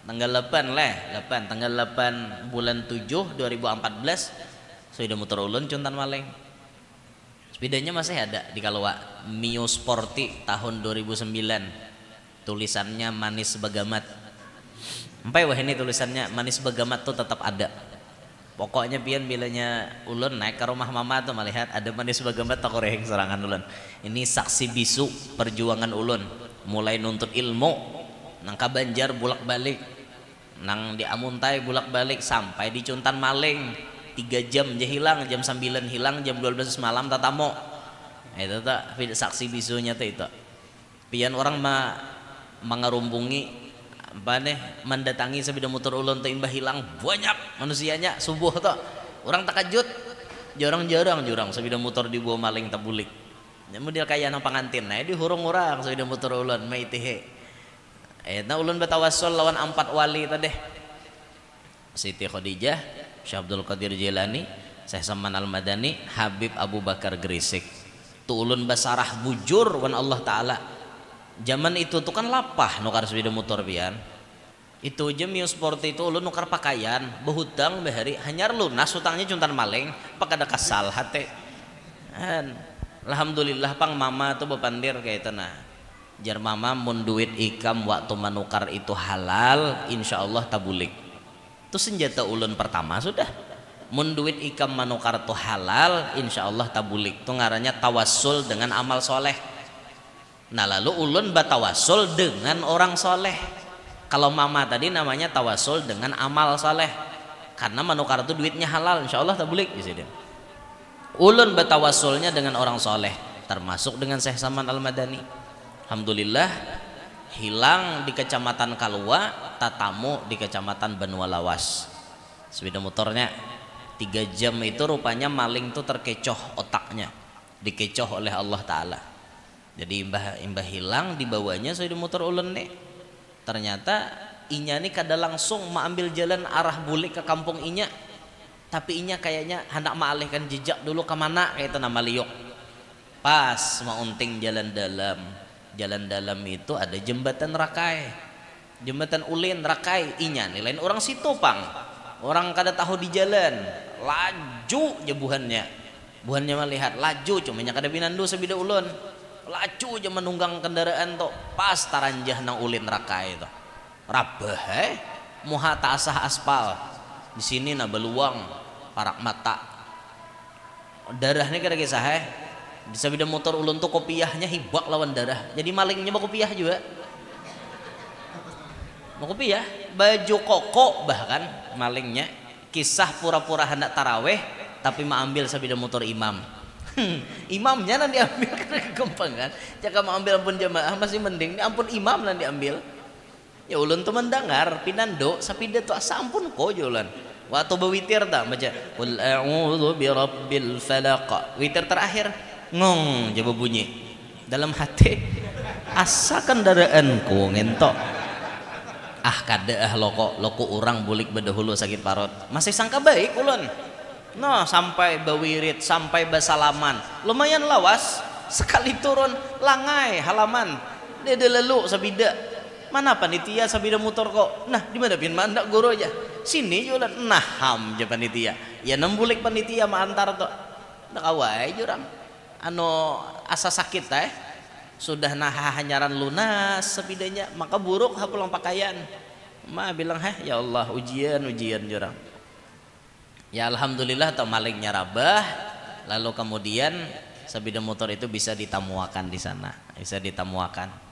tanggal 8 tanggal 8 bulan 7 2014 sudah motor ulun contan maleng. Sepedanya masih ada di Kalua Mio Sporty tahun 2009 tulisannya manis bagamat. Sampai wah ini tulisannya manis bagamat tuh tetap ada. Pokoknya pian bilanya ulun naik ke rumah mama tuh melihat ada manis bagamat tak koreheng serangan ulun. Ini saksi bisu perjuangan ulun mulai nuntut ilmu nang Kabanjar bulak balik nang di Amuntai bulak balik sampai di Cuntan maling 3 jam aja hilang, jam 9 hilang, jam 12 malam tatamo. Itu tak saksi bisunya tuh itu. Pian orang mengerumbungi apa nih mendatangi sebida motor ulun tuh imbah hilang banyak manusianya subuh tuh orang takajut jarang sebida motor dibawa maling tabulik model kayak nang pangantin nah di hurung orang sebida motor ulun maitihe nah ulun betawassul lawan 4 wali tadi Siti Khadijah, Syekh Abdul Qadir Jilani, Syekh Saman Al-Madani, Habib Abu Bakar Grisik. Tu ulun basarah bujur wan Allah Ta'ala. Zaman itu tuh kan lapah nukar sepeda motor pian. Itu aja Mio Sport itu ulun nukar pakaian, behutang behari hanyar lunas hutangnya cuntan maling, pak ada kasal hati. Alhamdulillah pang mama tuh bepandir kayak itu nah. Jar mama mun duit ikam waktu menukar itu halal, insya Allah tabulik. Itu senjata ulun pertama sudah. Mun duit ikam menukar itu halal, insya Allah tabulik. Itu ngarannya tawassul dengan amal soleh. Nah lalu ulun batawasul dengan orang soleh. Kalau mama tadi namanya tawasul dengan amal soleh. Karena menukar itu duitnya halal, insya Allah tabulik. Ulun batawasulnya dengan orang soleh, termasuk dengan Syekh Saman Al-Madani. Alhamdulillah hilang di kecamatan Kalua, tatamu di kecamatan Banua Lawas. Sepeda motornya 3 jam itu rupanya maling tuh terkecoh otaknya, dikecoh oleh Allah Ta'ala. Jadi imbah hilang dibawanya sepeda motor ulun nih. Ternyata inya nih kada langsung mau ambil jalan arah bulik ke kampung inya, tapi inya kayaknya hendak mengalihkan jejak dulu kemana kayak itu nama liuk. Pas mau unting jalan dalam itu ada jembatan Rakai, jembatan ulin Rakai. Inya nih lain orang situ pang, orang kada tahu di jalan, laju jebuhannya, buhannya melihat laju cumanya kada pinandu sebida ulun, laju aja menunggang kendaraan tuh pas taranjah nang ulin Rakai itu rabah muha tasah aspal di sini na beluang parak mata darahnya kada kisah di sabida motor ulun tuh kopiahnya hibak lawan darah, jadi malingnya mau kopiah juga, mau kopiah baju koko bahkan malingnya. Kisah pura-pura hendak taraweh tapi mau ambil sabida motor imam. Imamnya nanti ambil karena kegompangan, jika mau ambil ampun jamaah masih mending, ampun imam nanti ambil. Ya ulun tuh mendengar pinando sapida tuh asa ampun ko jualan waktu bewitir tak baca qul a'udzu birabbil falaq, witir terakhir ngong coba bunyi dalam hati, asa kendaraanku ngentok kada loko orang bulik bedahulu sakit parut masih sangka baik ulun. No sampai bawirit sampai basalaman lumayan lawas, sekali turun langai halaman dia lalu sabida mana panitia sabida motor kok, nah di mana pin mandak guru aja sini jualan naham aja panitia ya nembulik panitia ma antar tuh nak awai jurang anu asa sakit sudah nah hanyaran lunas sabidanya maka buruk hapulang pakaian ma bilang ya Allah ujian jurang ya alhamdulillah atau malingnya rabah, lalu kemudian sabida motor itu bisa ditamuakan di sana, bisa ditamuakan.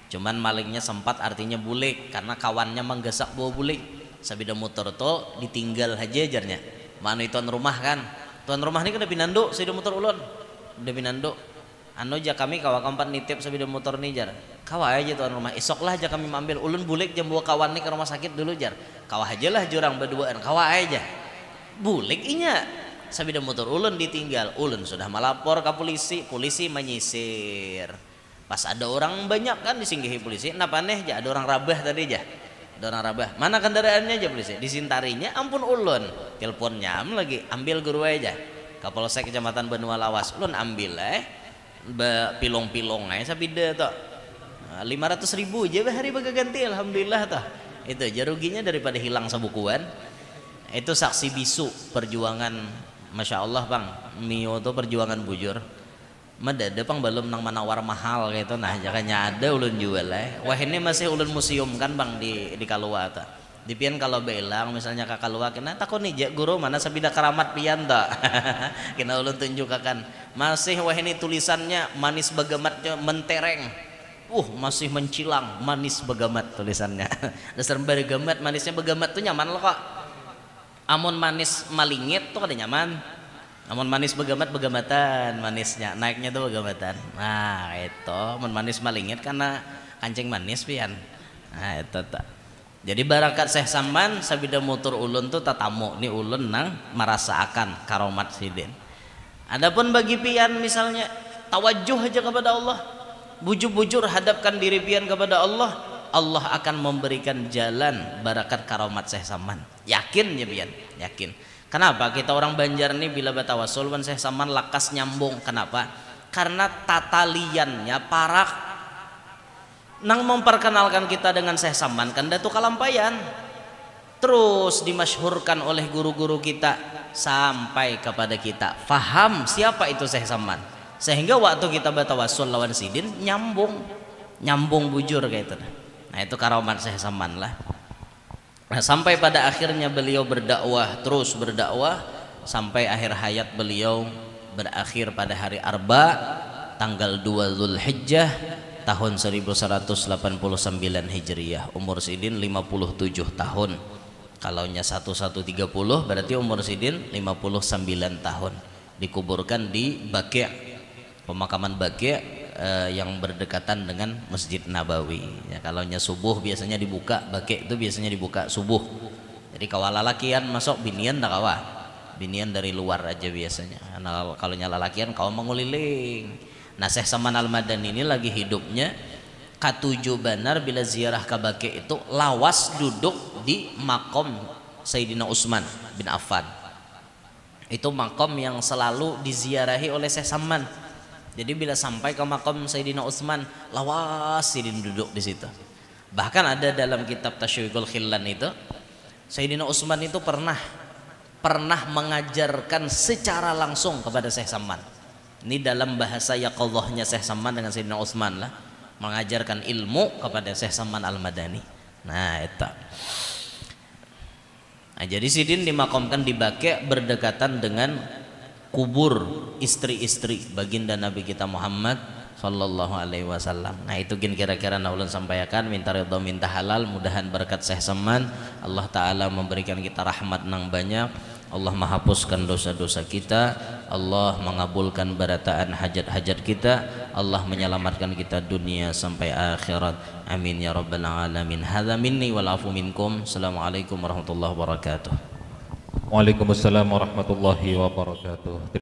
Cuman malingnya sempat artinya bulik karena kawannya menggesak bawa bulik. Sabida motor tuh ditinggal aja jarnya. Mana itu tuan rumah kan? Tuan rumah ini kan udah pinando sabida motor ulun. Udah pinando. Anu aja kami kawa keempat nitip sabida motor nih jar. Kawa aja tuan rumah. Esoklah aja kami ambil ulun bulik jam bawa kawan nih ke rumah sakit dulu jar. Kawa aja lah jurang berduaan. Kawa aja. Bulik inya. Sabida motor ulun ditinggal. Ulun sudah melapor ke polisi. Polisi menyisir. Pas ada orang banyak kan disinggihi polisi, kenapa nih aja ada orang rabah tadi aja, ada orang rabah, mana kendaraannya aja polisi, disintarinya ampun ulun, teleponnya lagi ambil guru aja, Kapolsek Kecamatan Banua Lawas, ulun ambil pilong-pilong sabida tuh 500.000 aja hari baga ganti, alhamdulillah tuh, itu aja ruginya daripada hilang sabukuan, itu saksi bisu perjuangan, masya Allah bang, Mio tuh perjuangan bujur. Madada pang belum nang manawar mahal gitu nah jakanya ada ulun jual wah ini masih ulun museum kan bang di Kalua ta di pian kalau belang misalnya ke Kalua kena takut nih guru mana sabida keramat pian tak kena ulun tunjukkan masih wah ini tulisannya manis bagamatnya mentereng masih mencilang manis bagamat tulisannya dasar bagamat manisnya bagamat tuh nyaman loh kok amun manis malingit tuh kada nyaman. Namun manis begamat-begamatan manisnya naiknya tuh begamatan. Nah itu manis malingit karena kancing manis pian. Nah itu tak. Jadi barakat Syekh Saman sabida motor ulun tuh tatamu nih ulun nang merasakan karomat sidin. Adapun bagi pian misalnya tawajuh aja kepada Allah, bujur-bujur hadapkan diri pian kepada Allah, Allah akan memberikan jalan barakat karomat Syekh Saman. Yakin ya pian, yakin. Kenapa kita orang Banjar nih bila batawasul wan Syekh Saman lakas nyambung? Kenapa? Karena tataliannya parak nang memperkenalkan kita dengan Syekh Saman kan datu kalampayan terus dimasyhurkan oleh guru-guru kita sampai kepada kita faham siapa itu Syekh Saman sehingga waktu kita batawasul lawan sidin nyambung bujur kayak itu. Nah itu karamat Syekh Saman lah. Nah, sampai pada akhirnya beliau berdakwah terus berdakwah sampai akhir hayat beliau berakhir pada hari Arba tanggal 2 Zulhijjah tahun 1189 Hijriyah. Umur sidin 57 tahun. Kalaunya 1130 berarti umur sidin 59 tahun. Dikuburkan di Baqi', pemakaman Baqi', yang berdekatan dengan Masjid Nabawi. Ya, kalau subuh biasanya dibuka, bake itu biasanya dibuka subuh. Jadi kalau lalakian masuk binian tak kawa, binian dari luar aja biasanya. Nah, kalau lalakian kau menguliling. Nah, Syekh Saman Al-Madani ini lagi hidupnya katujuh benar bila ziarah ke bake itu lawas duduk di makom Sayyidina Utsman bin Affan. Itu makom yang selalu diziarahi oleh Syekh Saman. Jadi bila sampai ke makom Sayyidina Utsman, lawas sidin duduk di situ. Bahkan ada dalam kitab Tasywiqul Khillan itu, Sayyidina Utsman itu pernah mengajarkan secara langsung kepada Syekh Saman. Ini dalam bahasa yaqadhahnya Syekh Saman dengan Sayyidina Utsman lah, mengajarkan ilmu kepada Syekh Saman Al-Madani. Nah, itu. Nah, jadi sidin dimakamkan di Baqi' berdekatan dengan kubur istri-istri baginda Nabi kita Muhammad sallallahu alaihi wasallam. Nah, itu kira-kira naulun sampaikan, minta ridha minta halal, mudahan berkat Syekh Saman Allah taala memberikan kita rahmat nang banyak. Allah menghapuskan dosa-dosa kita, Allah mengabulkan barataan hajat-hajat kita, Allah menyelamatkan kita dunia sampai akhirat. Amin ya rabbal alamin. Hadza minni wal afu minkum. Assalamualaikum warahmatullahi wabarakatuh. Waalaikumsalam warahmatullahi wabarakatuh.